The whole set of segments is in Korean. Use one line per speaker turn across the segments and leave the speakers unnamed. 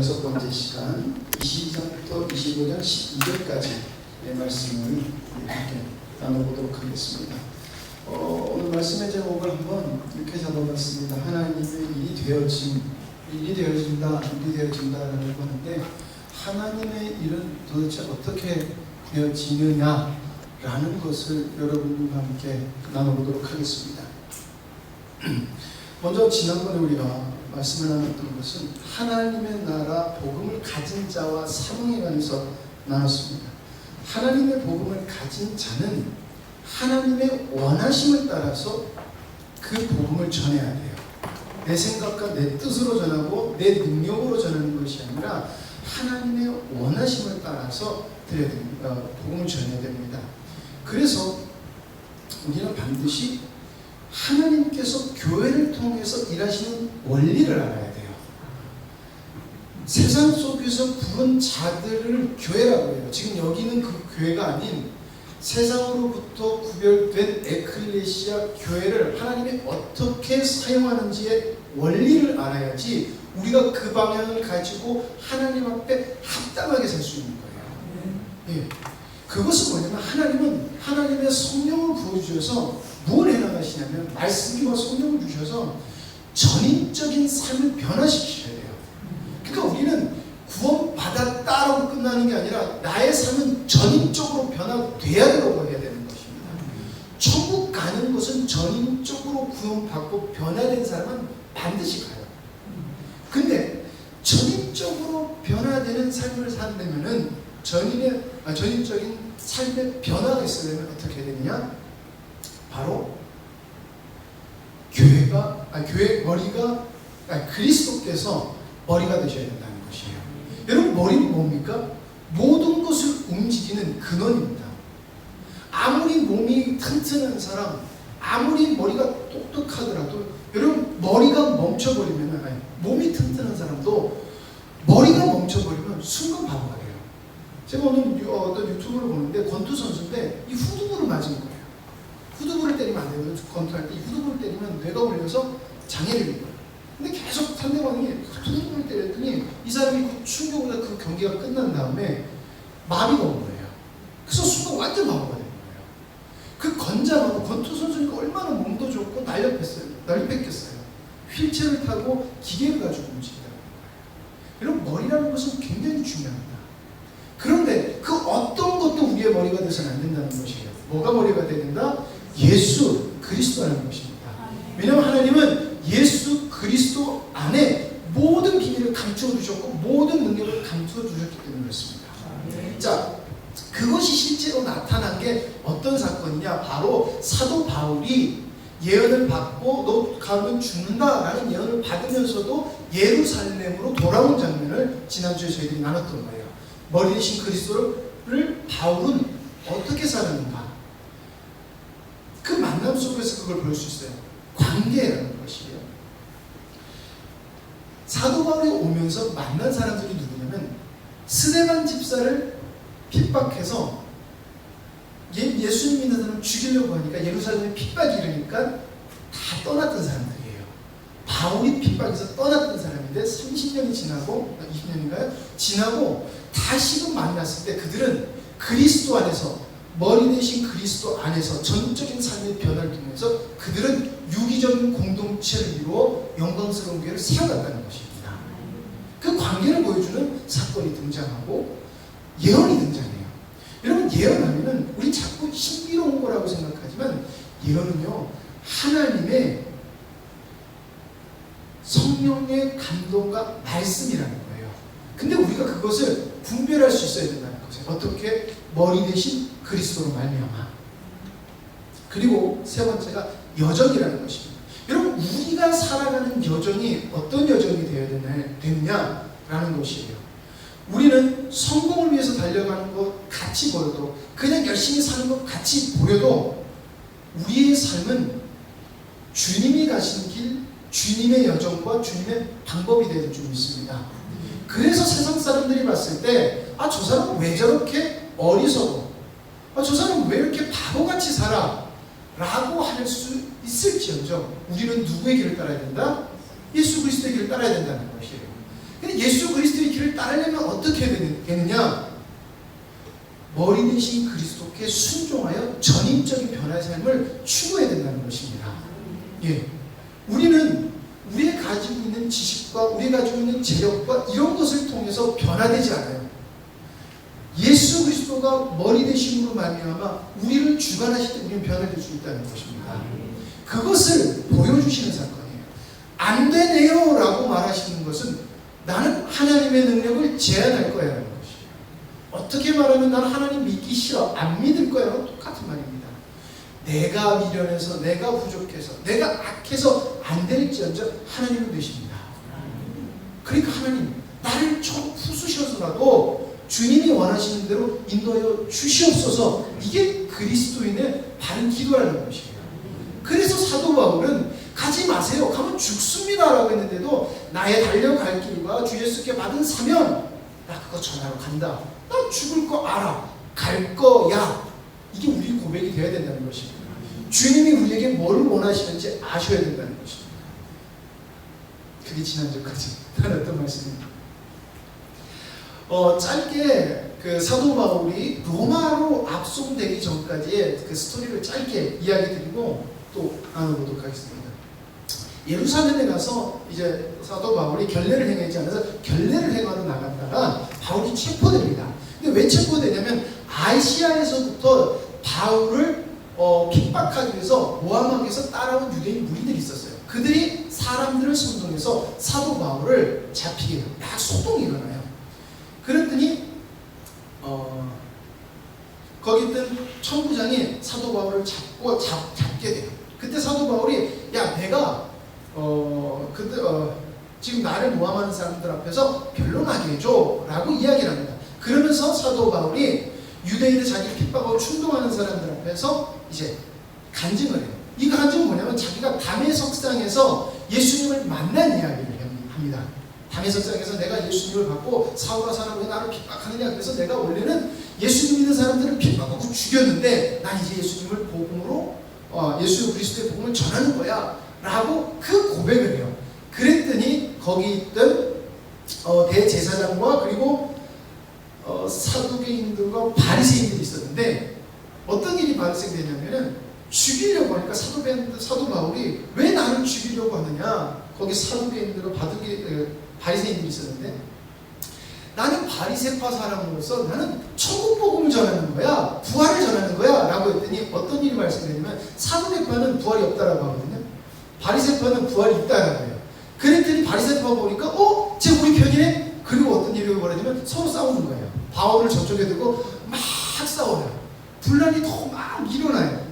16번째 시간 22장부터 25장 12절까지 말씀을 함께 나눠보도록 하겠습니다. 오늘 말씀의 제목을 한번 이렇게 잡아봤습니다. 하나님의 일이 되어진다라고 하는데, 하나님의 일은 도대체 어떻게 되어지느냐라는 것을 여러분과 함께 나눠보도록 하겠습니다. 먼저 지난번에 우리가 말씀을 나눴던 것은 하나님의 나라 복음을 가진 자와 사명에 관해서 나눴습니다. 하나님의 복음을 가진 자는 하나님의 원하심을 따라서 그 복음을 전해야 돼요. 내 생각과 내 뜻으로 전하고 내 능력으로 전하는 것이 아니라 하나님의 원하심을 따라서 복음을 전해야 됩니다. 그래서 우리는 반드시 하나님께서 교회를 통해서 일하시는 원리를 알아야 돼요. 세상 속에서 부른 자들을 교회라고 해요. 지금 여기는 그 교회가 아닌 세상으로부터 구별된 에클레시아 교회를 하나님이 어떻게 사용하는지의 원리를 알아야지 우리가 그 방향을 가지고 하나님 앞에 합당하게 살 수 있는 거예요. 예. 그것은 뭐냐면 하나님은 하나님의 성령을 부어주셔서 뭘 해나가시냐면 말씀과 성령을 주셔서 전인적인 삶을 변화시키셔야 돼요. 그러니까 우리는 구원받았다라고 끝나는 게 아니라 나의 삶은 전인적으로 변화돼야 되라고 해야 되는 것입니다. 천국 가는 것은 전인적으로 구원받고 변화된 사람은 반드시 가요. 근데 전인적으로 변화되는 삶을 살려면은 전인적인 삶의 변화가 있으려면 어떻게 해야 되느냐? 바로 교회 머리가 그리스도께서 머리가 되셔야 된다는 것이에요. 여러분, 머리는 뭡니까? 모든 것을 움직이는 근원입니다. 아무리 몸이 튼튼한 사람, 아무리 머리가 똑똑하더라도 여러분, 머리가 멈춰버리면, 몸이 튼튼한 사람도 머리가 멈춰버리면 순간 바보가 돼요. 제가 오늘 어떤 유튜브를 보는데 권투 선수인데 이 후두부를 맞은 거예요. 후두부를 때리면 안 되거든요. 권투할 때 이 후두부를 때리면 뇌가 올려서 장애를 입어요. 근데 계속 상대방이 후두부를 때렸더니 이 사람이 그 충격으로 그 경기가 끝난 다음에 마비가 온 거예요. 그래서 순간 완전 바보가 된 거예요. 그 건장하고 권투 선수니까 얼마나 몸도 좋고 날려 뺏겼어요. 휠체어를 타고 기계를 가지고 움직이더라고요. 여러분, 머리라는 것은 굉장히 중요합니다. 그런데 그 어떤 것도 우리의 머리가 돼서는 안 된다는 것이에요. 뭐가 머리가 돼야 된다? 예수 그리스도라는 것입니다. 왜냐하면 하나님은 예수 그리스도 안에 모든 비밀을 감추어 주셨고 모든 능력을 감추어 주셨기 때문에 그렇습니다. 자, 그것이 실제로 나타난 게 어떤 사건이냐? 바로 사도 바울이 예언을 받고 너 가면 죽는다라는 예언을 받으면서도 예루살렘으로 돌아온 장면을 지난주에 저희들이 나눴던 거예요. 머리 대신 그리스도를 바울은 어떻게 살았는가? 그 만남 속에서 그걸 볼 수 있어요. 관계라는 것이에요. 사도 바울이 오면서 만난 사람들이 누구냐면 스데반 집사를 핍박해서 예수님 믿는 사람 죽이려고 하니까 예루살렘에 핍박이 이르니까 다 떠났던 사람들이에요. 바울이 핍박해서 떠났던 사람인데 30년이 지나고 20년인가요? 지나고 다시금 만났을 때 그들은 그리스도 안에서 머리 대신 그리스도 안에서 전적인 삶의 변화를 통해서 그들은 유기적인 공동체를 이루어 영광스러운 교회를 세워갔다는 것입니다. 그 관계를 보여주는 사건이 등장하고 예언이 등장해요. 여러분, 예언하면은 우리 자꾸 신비로운 거라고 생각하지만 예언은요, 하나님의 성령의 감동과 말씀이라는 거예요. 근데 우리가 그것을 분별할 수 있어야 된다는 거죠. 어떻게? 머리 대신 그리스도로 말미암아. 그리고 세 번째가 여정이라는 것입니다. 여러분, 우리가 살아가는 여정이 어떤 여정이 되어야 되느냐라는 것이에요. 우리는 성공을 위해서 달려가는 것 같이 보여도, 그냥 열심히 사는 것 같이 보여도 우리의 삶은 주님이 가신 길, 주님의 여정과 주님의 방법이 되는 줄 믿습니다. 그래서 세상 사람들이 봤을 때 저 사람은 왜 저렇게 어리석어? 저 사람은 왜 이렇게 바보같이 살아? 라고 할 수 있을지언정 우리는 누구의 길을 따라야 된다? 예수 그리스도의 길을 따라야 된다는 것이에요. 근데 예수 그리스도의 우리를 따르려면 어떻게 되느냐? 머리 대신 그리스도께 순종하여 전인적인 변화의 삶을 추구해야 된다는 것입니다. 예, 우리는 우리가 가지고 있는 지식과 우리가 가지고 있는 재력과 이런 것을 통해서 변화되지 않아요. 예수 그리스도가 머리 되심으로 말미암아 우리를 주관하실 때 우리는 변화될 수 있다는 것입니다. 그것을 보여주시는 사건이에요. 안 되네요 라고 말하시는 것은 나는 하나님의 능력을 제한할 거야 라는 것이에요. 어떻게 말하면 나는 하나님 믿기 싫어, 안 믿을 거야 라고 똑같은 말입니다. 내가 미련해서, 내가 부족해서, 내가 악해서 안 될지언정 하나님은 되십니다. 그러니까 하나님 나를 좀 부수셔서라도 주님이 원하시는 대로 인도하여 주시옵소서. 이게 그리스도인의 바른 기도라는 것이에요. 그래서 사도 바울은 가지 마세요, 가면 죽습니다 라고 했는데도 나의 달려갈 길과 주 예수께 받은 사명, 나 그거 전하러 간다, 나 죽을 거 알아, 갈 거야. 이게 우리 고백이 되어야 된다는 것입니다. 주님이 우리에게 뭘 원하시는지 아셔야 된다는 것입니다. 그게 지난주까지 나눴던 말씀입니다. 짧게 그 사도 바울이 로마로 압송되기 전까지의 그 스토리를 짧게 이야기 드리고 또 나눠보도록 하겠습니다. 예루살렘에 가서 이제 사도 바울이 결례를 행하지 않아서 결례를 행하러 나갔다가 바울이 체포됩니다. 근데 왜 체포되냐면 아시아에서부터 바울을 핍박하기 위해서 모함하기위해서 따라온 유대인 무리들이 있었어요. 그들이 사람들을 선동해서 사도 바울을 잡히게 돼요. 막 소동이 일어나요. 그랬더니 거기 있던 천부장이 사도 바울을 잡게 돼요. 그때 사도 바울이 야 내가 지금 나를 모함하는 사람들 앞에서 변론하게 해줘 라고 이야기를 합니다. 그러면서 사도 바울이 유대인들 자기를 핍박하고 충동하는 사람들 앞에서 이제 간증을 해요. 이 간증은 뭐냐면 자기가 담의 석상에서 예수님을 만난 이야기를 합니다. 담의 석상에서 내가 예수님을 받고 사울아 사람이 왜 나를 핍박하느냐, 그래서 내가 원래는 예수님 믿는 사람들을 핍박하고 죽였는데 난 이제 예수님을 복음으로 예수 그리스도의 복음을 전하는 거야 라고 그 고백을 해요. 그랬더니 거기 있던 대제사장과 그리고 사두개인들과 바리새인들이 있었는데 어떤 일이 발생되냐면은 죽이려고 하니까 사도 바울이 왜 나를 죽이려고 하느냐, 거기 사두개인들과 바리새인들이 있었는데 나는 바리새파 사람으로서 나는 천국 복음을 전하는 거야, 부활을 전하는 거야 라고 했더니 어떤 일이 발생되냐면 사두개파는 부활이 없다라고 하거든요. 바리새파는 부활이 있다라고 해요. 그랬더니 바리새파 보니까 쟤 우리 편이네? 그리고 어떤 일이 벌어지면 서로 싸우는 거예요. 바울을 저쪽에 두고 막 싸워요. 분란이 더 막 일어나요.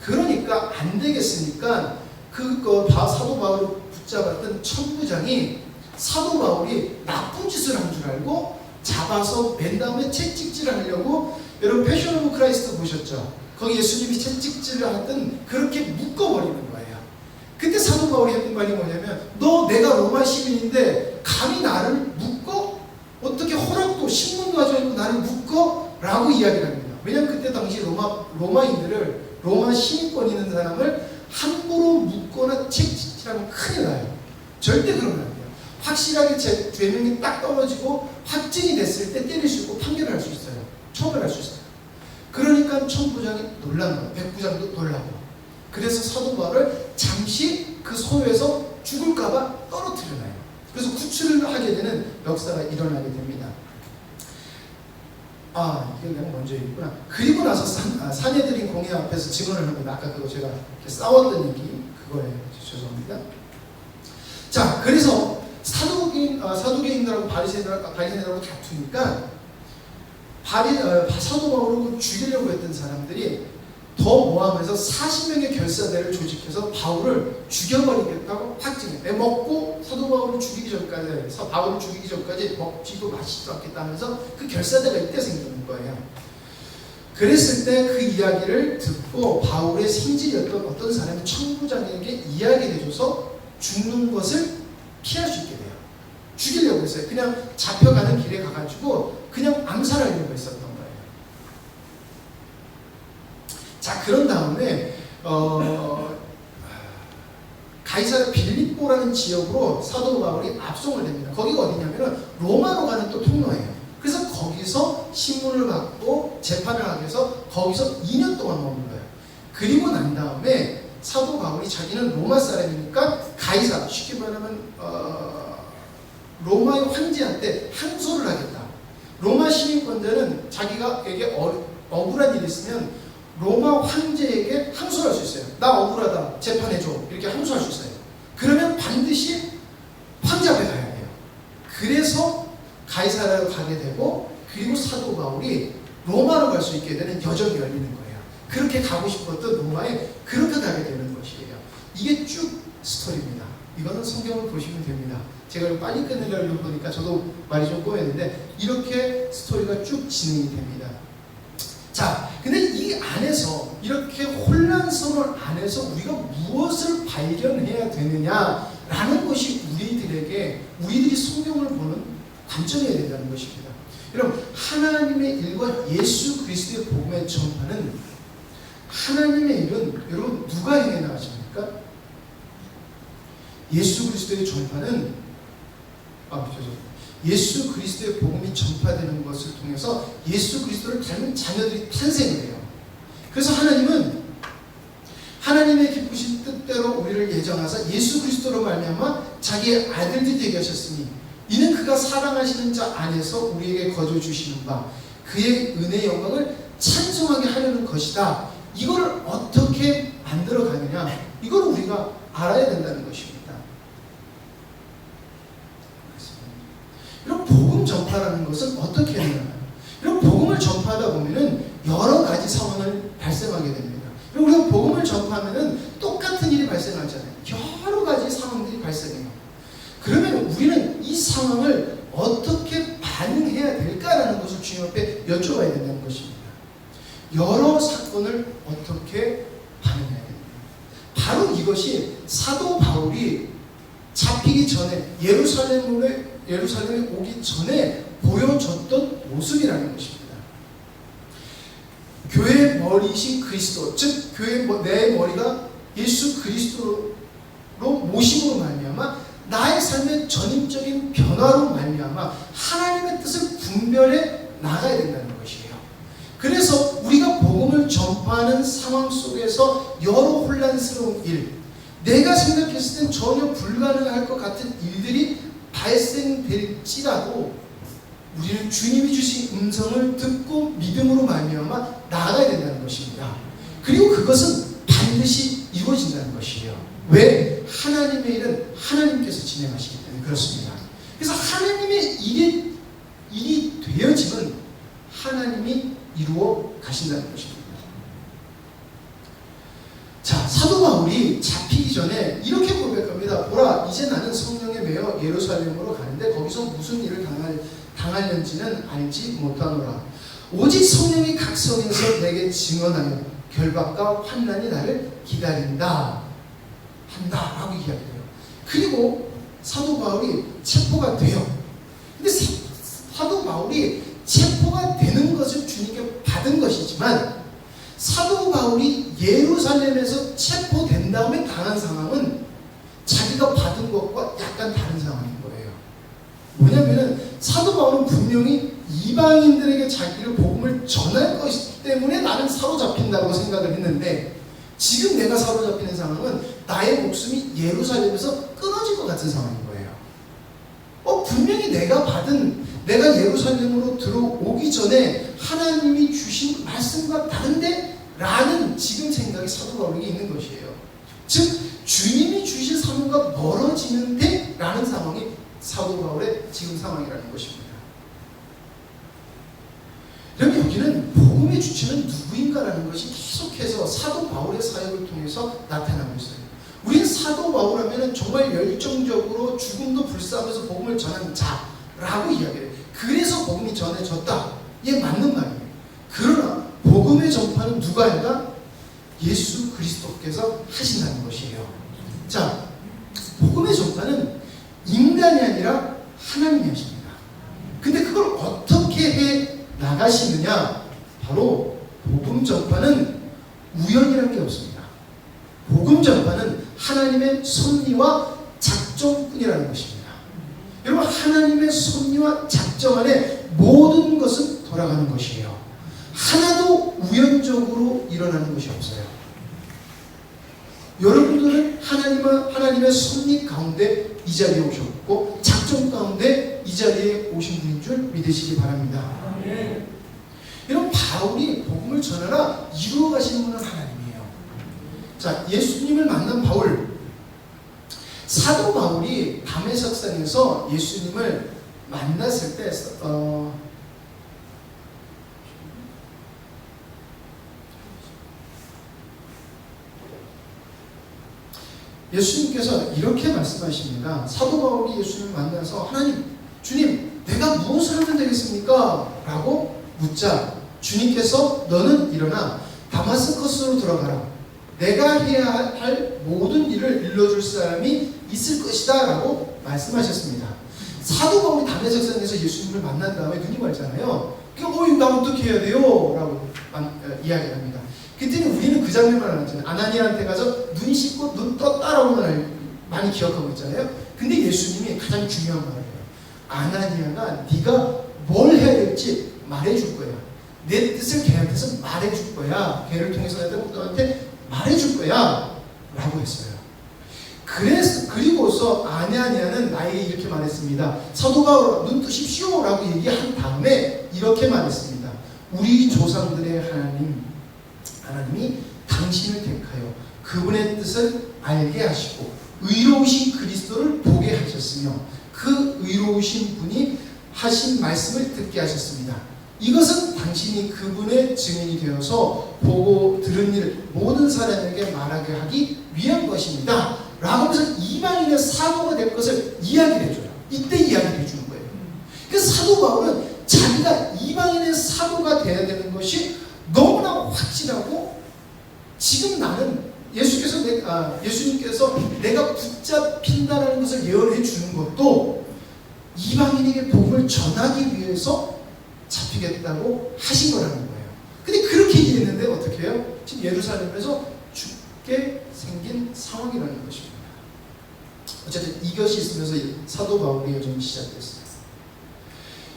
그러니까 안 되겠으니까 사도 바울을 붙잡았던 천부장이 사도 바울이 나쁜 짓을 한 줄 알고 잡아서 맨 다음에 채찍질을 하려고, 여러분 패션 오브 크라이스트 보셨죠? 거기 예수님이 채찍질을 하던 그렇게 묶어버리는 거예요. 그때 사도 바울이 했던 말이 뭐냐면 너 내가 로마 시민인데 감히 나를 묶어? 어떻게 허락도 신문도 하지 않고 나를 묶어? 라고 이야기를 합니다. 왜냐하면 그때 당시 로마인들을, 로마 시민권 있는 사람을 함부로 묶거나 채찍질하면 큰일 나요. 절대 그러면 안 돼요. 확실하게 죄명이 딱 떨어지고 확증이 됐을 때 때릴 수 있고 판결을 할 수 있어요. 처벌할 수 있어요. 그러니까 천부장이 놀란 거예요. 백부장도 놀라고. 그래서 사도 바울을 잠시 그 소유에서 죽을까봐 떨어뜨려놔요. 그래서 구출을 하게 되는 역사가 일어나게 됩니다. 이게 내가 먼저 얘기했구나. 그리고 나서 사내들인 공회 앞에서 증언을 합니다. 아까 그거 제가 싸웠던 얘기, 그거예요. 죄송합니다. 자, 그래서 사두개인들하고 바리새인들하고 다투니까 사도 바울을 죽이려고 했던 사람들이 더 모함해서 40명의 결사대를 조직해서 바울을 죽여버리겠다고 확증해. 먹고 사도 바울을 죽이기 전까지 먹지도 마시지도 않겠다 하면서 그 결사대가 이때 생기는 거예요. 그랬을 때 그 이야기를 듣고 바울의 생질이었던 어떤 사람이 천부장에게 이야기를 해줘서 죽는 것을 피할 수 있게 돼요. 죽이려고 했어요. 그냥 잡혀가는 길에 가가지고 그냥 암살하려고 했었던 거예요. 자, 그런 다음에 가이사랴 빌립보라는 지역으로 사도 바울이 압송을 됩니다. 거기가 어디냐면은 로마로 가는 신문을 받고 재판을 하기 위해서 거기서 2년 동안 머물러요. 그리고 난 다음에 사도 바울이 자기는 로마 사람이니까 가이사, 쉽게 말하면 로마의 황제한테 항소를 하겠다. 로마 시민권자는 자기가에게 억울한 일이 있으면 로마 황제에게 항소할 수 있어요. 나 억울하다, 재판해줘, 이렇게 항소할 수 있어요. 그러면 반드시 황제 앞에 가야 돼요. 그래서 가이사라로 가게 되고, 그리고 사도 바울이 로마로 갈 수 있게 되는 여정이 열리는 거예요. 그렇게 가고 싶었던 로마에 그렇게 가게 되는 것이에요. 이게 쭉 스토리입니다. 이거는 성경을 보시면 됩니다. 제가 빨리 끝내려고 보니까 저도 말이 좀 꼬였는데 이렇게 스토리가 쭉 진행이 됩니다. 자, 근데 이 안에서 이렇게 혼란스러운 안에서 우리가 무엇을 발견해야 되느냐라는 것이 우리들이 성경을 보는 관점이어야 된다는 것입니다. 여러분, 하나님의 일과 예수 그리스도의 복음의 전파는, 하나님의 일은 여러분 누가 행해 나가십니까? 예수 그리스도의 전파는 예수 그리스도의 복음이 전파되는 것을 통해서 예수 그리스도를 닮은 자녀들이 탄생을 해요. 그래서 하나님은 하나님의 기쁘신 뜻대로 우리를 예정하사 예수 그리스도로 말미암아 자기의 아들들이 되게 하셨으니 이는 그가 사랑하시는 자 안에서 우리에게 거저 주시는 바 그의 은혜의 영광을 찬송하게 하려는 것이다. 이거를 어떻게 만들어 가느냐, 이걸 우리가 알아야 된다는 것입니다. 이런 복음 전파라는 것은 어떻게 되나요? 이런 복음을 전파하다 보면은 여러 가지 상황을 발생하게 됩니다. 우리가 복음을 전파하면은 똑같은 일이 발생하잖아요. 여러 가지 상황들이 발생해요. 그러면 우리는 이 상황을 어떻게 반응해야 될까라는 것을 주님 앞에 여쭤봐야 된다는 것입니다. 여러 사건을 어떻게 반응해야 됩니까? 바로 이것이 사도 바울이 잡히기 전에 예루살렘에 오기 전에 보여줬던 모습이라는 것입니다. 교회의 머리이신 그리스도, 즉 내 머리가 예수 그리스도로 모심으로 말미암아 나의 삶의 전인적인 변화로 말미암아 하나님의 뜻을 분별해 나가야 된다는 것이에요. 그래서 우리가 복음을 전파하는 상황 속에서 여러 혼란스러운 일, 내가 생각했을 땐 전혀 불가능할 것 같은 일들이 발생될지라도 우리는 주님이 주신 음성을 듣고 믿음으로 말미암아 나아가야 된다는 것입니다. 그리고 그것은 반드시 이루어진다는 것이에요. 왜? 하나님의 일은 하나님께서 진행하시기 때문에 그렇습니다. 그래서 하나님의 일이 되어지면 하나님이 이루어 가신다는 것입니다. 자, 사도 바울이 잡히기 전에 이렇게 고백합니다. 보라, 이제 나는 성령에 매여 예루살렘으로 가는데 거기서 무슨 일을 당하는지는 알지 못하노라. 오직 성령이 각 성에서 내게 증언하며 결박과 환난이 나를 기다린다 한다라고 이야기해요. 그리고 사도 바울이 체포가 돼요. 근데 사도 바울이 체포가 되는 것을 주님께 받은 것이지만 사도 바울이 예루살렘에서 체포된 다음에 당한 상황은 자기가 받은 것과 약간 다른 상황인 거예요. 뭐냐면은 사도 바울은 분명히 이방인들에게 자기를 복음을 전할 것이기 때문에 나는 사로잡힌다고 생각을 했는데 지금 내가 사로잡히는 상황은 나의 목숨이 예루살렘에서 끊어질 것 같은 상황인 거예요. 분명히 내가 예루살렘으로 들어오기 전에 하나님이 주신 말씀과 다른데? 라는 지금 생각이 사도 바울에게 있는 것이에요. 즉 주님이 주신 사명과 멀어지는데? 라는 상황이 사도 바울의 지금 상황이라는 것입니다. 그럼 여기는 복음의 주체는 누구인가라는 것이 계속해서 사도 바울의 사역을 통해서 나타나고 있어요. 우리는 사도 바울 하면 정말 열정적으로 죽음도 불사하면서 복음을 전하는 자라고 이야기해요. 그래서 복음이 전해졌다. 이게 맞는 말이에요. 그러나 복음의 전파는 누가 한다? 예수 그리스도께서 하신다는 것이에요. 자, 복음의 전파는 인간이 아니라 하나님이 하십니다. 근데 그걸 어떻게 해 나가시느냐? 바로 복음 전파는 우연이라는 게 없습니다. 복음 전파는 하나님의 섭리와 작정뿐이라는 것입니다. 여러분, 하나님의 섭리와 작정 안에 모든 것은 돌아가는 것이에요. 하나도 우연적으로 일어나는 것이 없어요. 여러분들은 하나님의 섭리 가운데 이 자리에 오셨고 작정 가운데 이 자리에 오신 분인 줄 믿으시기 바랍니다. 여러분, 바울이 복음을 전하라 이루어 가시는 분은 하나님이에요. 자, 예수님을 만난 바울, 사도 바울이 담에색산에서 예수님을 만났을 때 예수님께서 이렇게 말씀하십니다. 사도 바울이 예수님을 만나서 하나님, 주님, 내가 무엇을 하면 되겠습니까? 라고 묻자 주님께서 너는 일어나 다마스커스로 들어가라. 내가 해야 할 모든 일을 일러줄 사람이 있을 것이다 라고 말씀하셨습니다. 사도 바울이 담에색산에서 예수님을 만난 다음에 눈이 멀잖아요. 그러니까 나 어떻게 해야 돼요? 라고 이야기를 합니다. 그때는 우리는 그 장면만 알았잖아요. 아나니아한테 가서 눈 씻고 눈 떴다라고 많이 기억하고 있잖아요. 근데 예수님이 가장 중요한 말을 해요. 아나니아가 네가 뭘 해야 될지 말해줄 거야. 내 뜻을 걔한테서 말해줄 거야. 걔를 통해서 너한테 말해줄 거야 라고 했어요. 그리고서 아나니아는 나에게 이렇게 말했습니다. 사도 바울 눈 뜨십시오 라고 얘기한 다음에 이렇게 말했습니다. 우리 조상들의 하나님이 당신을 택하여 그분의 뜻을 알게 하시고 의로우신 그리스도를 보게 하셨으며 그 의로우신 분이 하신 말씀을 듣게 하셨습니다. 이것은 당신이 그분의 증인이 되어서 보고 들은 일을 모든 사람에게 말하게 하기 위한 것입니다 라고 하면서 이방인의 사도가 될 것을 이야기를 해줘요. 이때 이야기를 해주는 거예요. 그래서 사도 바울은 자기가 이방인의 사도가 돼야 되는 것이 너무나 확실하고, 지금 나는 예수님께서 내가 붙잡힌다는 것을 예언해 주는 것도 이방인에게 복음을 전하기 위해서 잡히겠다고 하신 거라는 거예요. 근데 그렇게 얘기했는데 어떻게 해요? 지금 예루살렘에서 죽게 생긴 상황이라는 것입니다. 어쨌든 이것이 있으면서 사도 바울의 여정이 시작됐어요.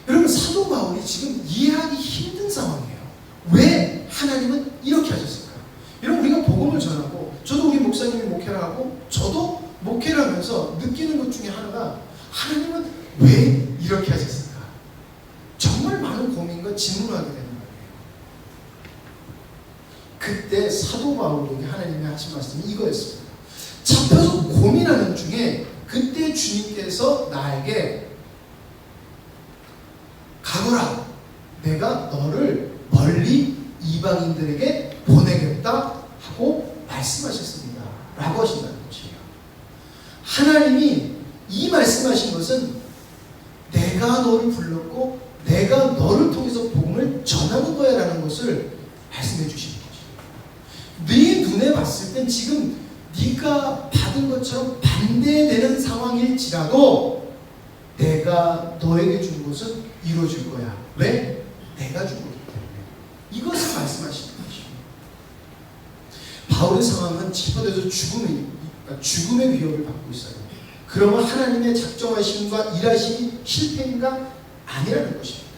여러분, 사도 바울이 지금 이해하기 힘든 상황이에요. 왜 하나님은 이렇게 하셨을까? 여러분, 우리가 복음을 전하고, 저도 우리 목사님이 목회를 하고 저도 목회를 하면서 느끼는 것 중에 하나가, 하나님은 왜 이렇게 하셨을까? 정말 많은 고민과 질문을 하게 되는 거예요. 그때 사도 바울에게 하나님이 하신 말씀이 이거였습니다. 잡혀서 고민하는 중에 그때 주님께서 나에게 가거라, 내가 너를 멀리 이방인들에게 보내겠다 하고 말씀하셨습니다 라고 하신다는 것이에요. 하나님이 이 말씀하신 것은 내가 너를 불렀고 내가 너를 통해서 복음을 전하는 거야 라는 것을 말씀해 주시는 거죠. 네 눈에 봤을 땐 지금 네가 받은 것처럼 반대되는 상황일지라도 내가 너에게 준 것은 이루어질 거야. 왜? 내가 준 거기 때문에. 이것을 말씀하시는 것이죠. 바울의 상황은 집어대서 죽음의 위협을 받고 있어요. 그러면 하나님의 작정하심과 일하심이 실패인가? 아니라는 것입니다.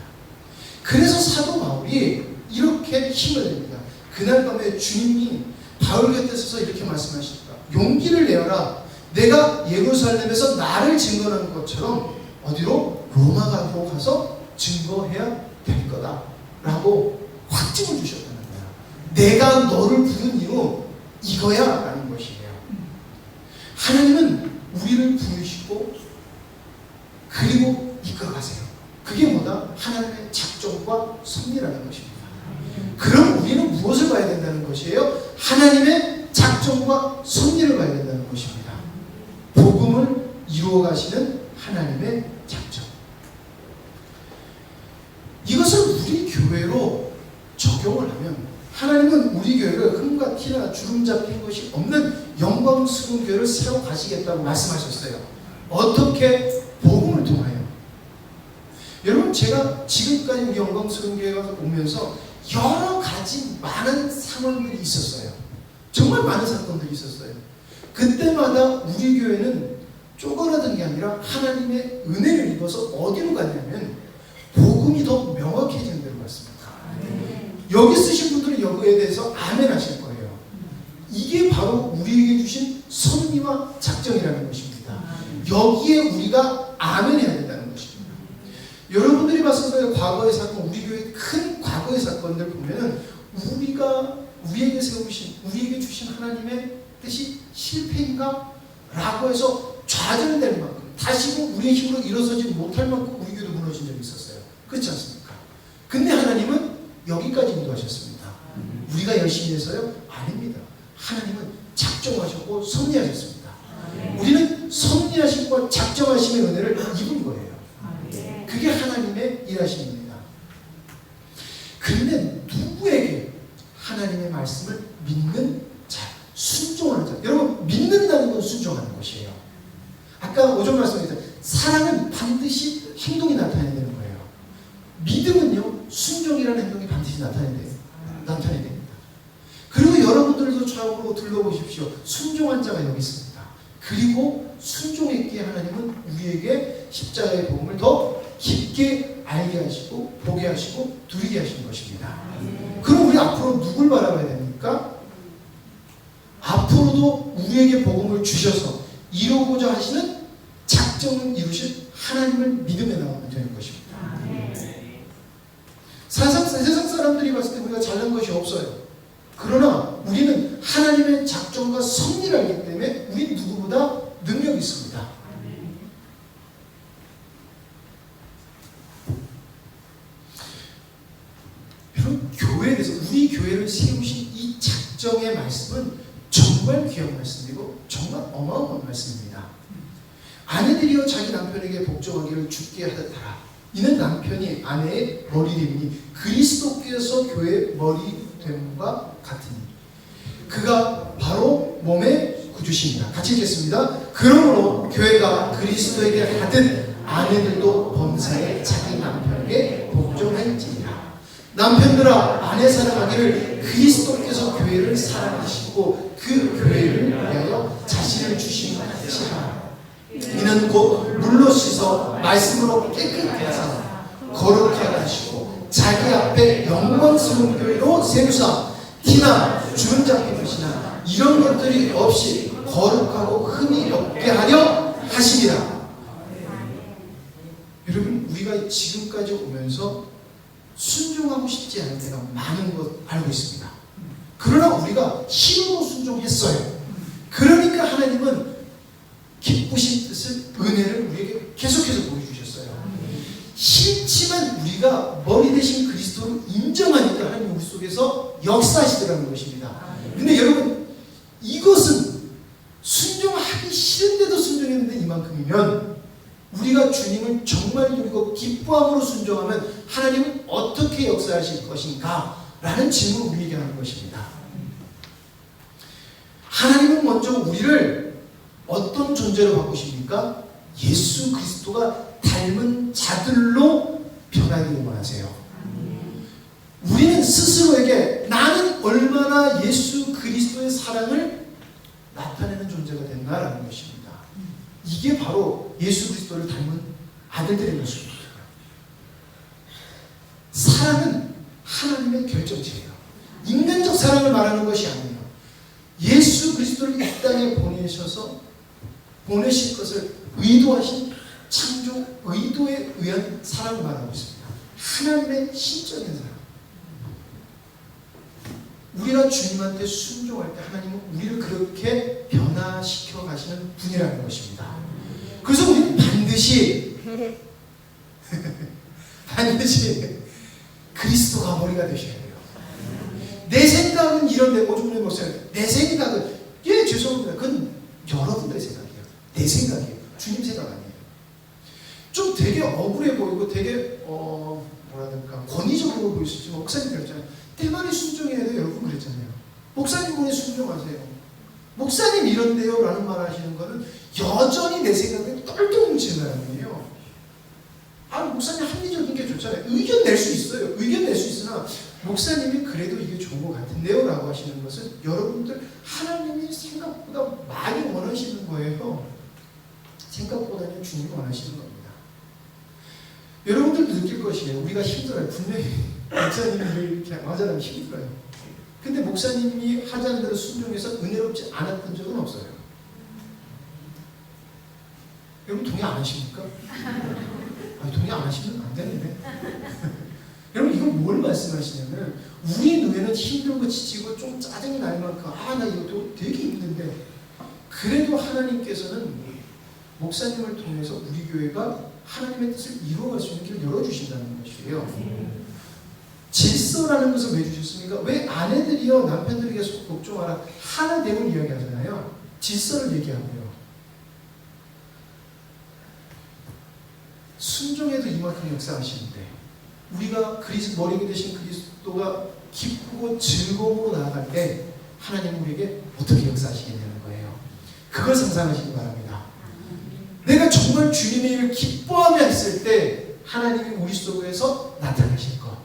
그래서 사도 바울이 이렇게 힘을 냅니다. 그날 밤에 주님이 바울 곁에 서서 이렇게 말씀하십니다. 용기를 내어라. 내가 예루살렘에서 나를 증거하는 것처럼 어디로? 로마로 가서 증거해야 될 거다 라고 확증을 주셨다는 거야. 내가 너를 부른 이유 이거야 라는 것이에요. 하나님은 우리를 부르시고 그리고 이끌어가세요. 그게 뭐다? 하나님의 작정과 섭리라는 것입니다. 그럼 우리는 무엇을 봐야 된다는 것이에요? 하나님의 작정과 섭리를 봐야 된다는 것입니다. 복음을 이루어 가시는 하나님의 작정. 이것을 우리 교회로 적용을 하면 하나님은 우리 교회를 흠과 티나 주름 잡힌 것이 없는 영광스러운 교회를 세워 가시겠다고 말씀하셨어요. 어떻게? 복음을 통하여. 여러분, 제가 지금까지 우리 영광스러운 교회에 오면서 여러 가지 많은 상황들이 있었어요. 정말 많은 사건들이 있었어요. 그때마다 우리 교회는 쪼그라든 게 아니라 하나님의 은혜를 입어서 어디로 갔냐면 복음이 더 명확해지는 데로 갔습니다. 여기 쓰신 분들은 여기에 대해서 아멘 하실 거예요. 이게 바로 우리에게 주신 섭리와 작정이라는 것입니다. 여기에 우리가 아멘 해야 된다는 것입니다. 여러분들이 봤을 때 과거의 사건, 우리 교회 큰 과거의 사건들 보면은 우리에게 세우신, 우리에게 주신 하나님의 뜻이 실패인가? 라고 해서 좌절될 만큼, 다시금 우리의 힘으로 일어서지 못할 만큼 우리 교회도 무너진 적이 있었어요. 그렇지 않습니까? 근데 하나님은 여기까지 인도하셨습니다. 우리가 열심히 해서요? 아닙니다. 하나님은 작정하셨고 섭리하셨습니다. 우리는 섭리하심과 작정하심의 은혜를 입은 거예요. 그게 하나님의 일하심입니다. 그런데 누구에게 하나님의 말씀을 믿는 자, 순종하는 자. 여러분, 믿는다는 건 순종하는 것이에요. 아까 오전 말씀드렸죠. 사랑은 반드시 행동이 나타나야 되는 거예요. 믿음은요, 순종이라는 행동이 반드시 나타나야 됩니다. 그리고 여러분들도 좌우로 둘러보십시오. 순종한 자가 여기 있습니다. 그리고 순종했기에 하나님은 우리에게 십자가의 복음을 더 깊게 알게 하시고 보게 하시고 누리게 하시는 것입니다. 그럼 우리 앞으로 누굴 바라봐야 됩니까? 앞으로도 우리에게 복음을 주셔서 이루고자 하시는 작정을 이루실 하나님을 믿음에 나오면 되는 것입니다. 세상 사람들이 봤을 때 우리가 잘난 것이 없어요. 그러나 우리는 하나님의 작정과 섭리를 알기 때문에 우리 누구보다 능력이 있습니다. 여러분, 교회에 대해서 우리 교회를 세우신 이 작정의 말씀은 정말 귀한 말씀이고 정말 어마어마한 말씀입니다. 아내들이여 자기 남편에게 복종하기를 주께 하였더라. 이는 남편이 아내의 머리됨이니 그리스도께서 교회의 머리됨과 같으니 그가 바로 몸의 구주십니다. 같이 읽겠습니다. 그러므로 교회가 그리스도에게 하듯 아내들도 범사에 자기 남편에게 복종할지니라. 남편들아 아내 사랑하기를 그리스도께서 교회를 사랑하시고 그 교회를 위하여 자신을 주신 것 같이 하라. 이는 곧 물로 씻어 말씀으로 깨끗하게 하사 거룩하게 하시고 자기 앞에 영광스러운 교회로 세우사 티나 주름 잡힌 것이나 이런 것들이 없이 거룩하고 흠이 없게 하려 하시리라. 여러분, 우리가 지금까지 오면서 순종하고 싶지 않은 때가 많은 것 알고 있습니다. 그러나 우리가 힘으로 순종했어요. 그러니까 하나님은 기쁘신 뜻을, 은혜를 우리에게 계속해서 보여주셨어요. 싫지만 우리가 머리 대신 그리스도를 인정하니까 하나님 우리 속에서 역사하시더라는 것입니다. 근데 여러분, 이것은 순종하기 싫은데도 순종했는데 이만큼이면 우리가 주님을 정말 누리고 기뻐함으로 순종하면 하나님은 어떻게 역사하실 것인가? 라는 질문을 우리에게 하는 것입니다. 하나님은 먼저 우리를 어떤 존재로 바꾸십니까? 예수 그리스도가 닮은 자들로 변하기를 원하세요. 우리는 스스로에게 나는 얼마나 예수 그리스도의 사랑을 나타내는 존재가 됐나라는 것입니다. 이게 바로 예수 그리스도를 닮은 아들들의 모습입니다. 사랑은 하나님의 결정체예요. 인간적 사랑을 말하는 것이 아니에요. 예수 그리스도를 이 땅에 보내실 것을 의도하신 창조 의도에 의한 사랑을 말하고 있습니다. 하나님의 신적인 사랑. 우리가 주님한테 순종할 때 하나님은 우리를 그렇게 변화시켜 가시는 분이라는 것입니다. 그래서 우리는 반드시 그리스도가 머리가 되셔야 돼요. 내 생각은 이런데, 오죽내 목사님, 내 생각은, 예, 죄송합니다. 그건 여러분들의 생각이에요. 내 생각이에요. 주님 생각 아니에요. 좀 되게 억울해 보이고 되게 뭐랄까 권위적으로 보일 수 있지만 목사님 그랬잖아요. 때만에 순종해야 돼요. 여러분 그랬잖아요. 목사님 분에 순종하세요. 목사님 이런데요 라는 말 하시는 거는 여전히 내 생각에 똘똘 뭉치는 사람이에요. 아, 목사님 합리적인 게 좋잖아요. 의견 낼 수 있어요. 의견 낼 수 있으나 목사님이 그래도 이게 좋은 것 같은데요 라고 하시는 것은 여러분들 하나님이 생각보다 많이 원하시는 거예요. 생각보다는 주님이 원하시는 겁니다. 여러분들도 느낄 것이에요. 우리가 힘들어요. 분명히 목사님이 이렇게 하자면 힘들어요. 근데 목사님이 하자는 대로 순종해서 은혜롭지 않았던 적은 없어요. 여러분 동의 안 하십니까? 동의 안 하시면 안 되는데. 여러분 이건 뭘 말씀하시냐면 우리 눈에는 힘들고 지치고 좀 짜증이 날 만큼 나 이것도 되게 힘든데 그래도 하나님께서는 목사님을 통해서 우리 교회가 하나님의 뜻을 이루어갈 수 있는 길을 열어주신다는 것이에요. 질서라는 것을 왜 주셨습니까? 왜 아내들이요 남편들에게 복종하라 하나됨을 이야기하잖아요. 질서를 얘기하고요. 순종에도 이만큼 역사하시는데 우리가 머리가 되신 그리스도가 기쁘고 즐거움으로 나아갈 때 하나님 우리에게 어떻게 역사하시겠냐는 거예요. 그걸 상상하시기 바랍니다. 내가 정말 주님의 일을 기뻐하며 했을 때 하나님이 우리 속에서 나타나실 것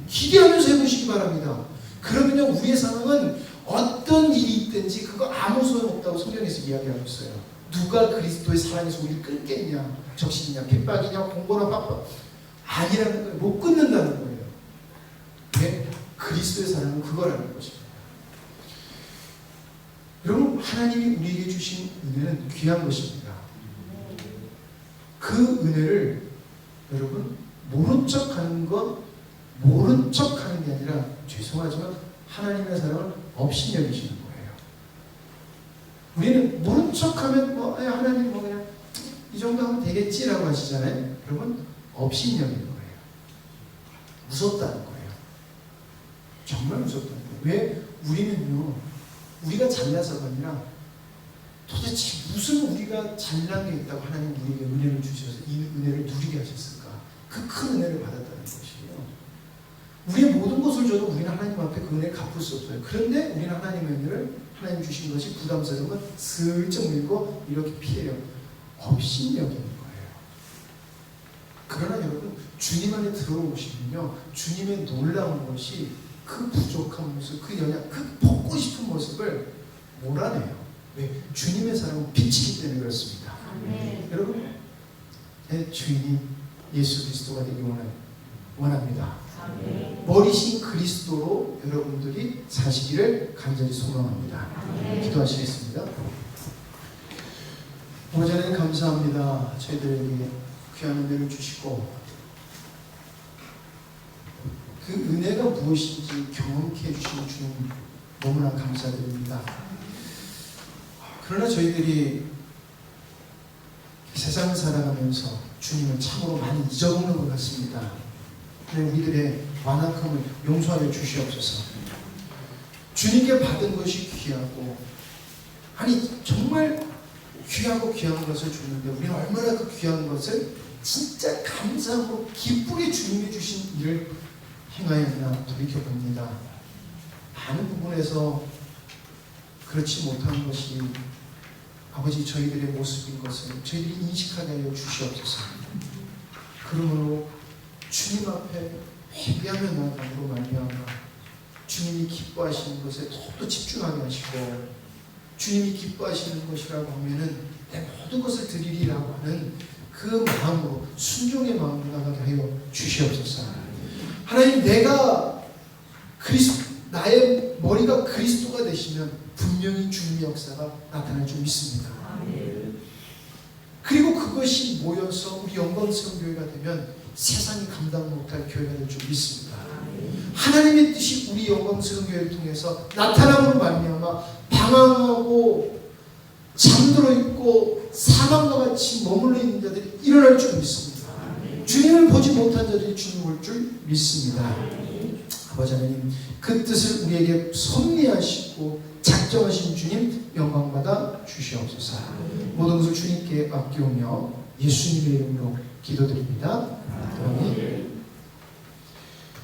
기대하면서 해보시기 바랍니다. 그러면요 우리의 상황은 어떤 일이 있든지 그거 아무 소용없다고 성경에서 이야기하고 있어요. 누가 그리스도의 사랑에서 우리를 끊겠냐, 적신이냐, 핍박이냐, 공고나 바빠 아니라는 거예요. 못 끊는다는 거예요. 왜? 그리스도의 사랑은 그거라는 것입니다. 여러분 하나님이 우리에게 주신 은혜는 귀한 것입니다. 그 은혜를 여러분 모른 척하는 것 모른 척하는 게 아니라 죄송하지만 하나님의 사랑을 업신여기시는 거예요. 우리는 모른 척하면 하나님 그냥 이 정도 하면 되겠지라고 하시잖아요. 여러분 업신여기는 거예요. 무섭다는 거예요. 정말 무섭다는 거예요. 왜? 우리는요 우리가 잘나서가 아니라 도대체 무슨 우리가 잘난 게 있다고 하나님 우리에게 은혜를 주셔서 이 은혜를 누리게 하셨을까? 그 큰 은혜를 받았다는 것이에요. 우리의 모든 것을 줘도 우리는 하나님 앞에 그 은혜를 갚을 수 없어요. 그런데 우리는 하나님의 은혜를 하나님 주신 것이 부담스러우면 슬쩍 밀고 이렇게 피해요. 업신여기는 거예요. 그러나 여러분 주님 안에 들어오시면요 주님의 놀라운 것이 그 부족한 모습, 그 연약, 그 벗고 싶은 모습을 몰아내요. 왜? 주님의 사랑은 빛이기 때문에 그렇습니다. 여러분 내 주인이 예수 그리스도가 되기 원합니다. 머리신 그리스도로 여러분들이 사시기를 간절히 소망합니다. 기도하시겠습니다. 아버지 하나님 감사합니다. 저희들에게 귀한 은혜를 주시고 그 은혜가 무엇인지 경험케 해주신 주님 너무나 감사드립니다. 그러나 저희들이 세상을 살아가면서 주님을 참으로 많이 잊어먹는 것 같습니다. 우리들의 완악함을 용서하여 주시옵소서. 주님께 받은 것이 귀하고 정말 귀하고 귀한 것을 줬는데 우리는 얼마나 그 귀한 것을 진짜 감사하고 기쁘게 주님이 주신 일을 행하였나 돌이켜봅니다. 많은 부분에서 그렇지 못한 것이 아버지 저희들의 모습인 것을 저희들이 인식하게 하여 주시옵소서. 그러므로 주님 앞에 회개하며 나아감으로 말미암아 주님이 기뻐하시는 것에 더욱더 집중하게 하시고 주님이 기뻐하시는 것이라고 하면은 내 모든 것을 드리리라고 하는 그 마음으로 순종의 마음으로 나가게 하여 주시옵소서. 하나님 나의 머리가 그리스도가 되시면 분명히 주님의 역사가 나타날 줄 믿습니다. 그리고 그것이 모여서 우리 영광스러운 교회가 되면 세상이 감당 못할 교회가 될 줄 믿습니다. 하나님의 뜻이 우리 영광스러운 교회를 통해서 나타남으로 말미암아 방황하고 잠들어 있고 사망과 같이 머물러 있는 자들이 일어날 줄 믿습니다. 주님을 보지 못한 자들이 주님 볼 줄 믿습니다. 아버지 하나님 그 뜻을 우리에게 섭리하시고 작정하신 주님 영광받아 주시옵소서. 모든 것을 주님께 맡기오며 예수님의 이름으로 기도드립니다. 아멘.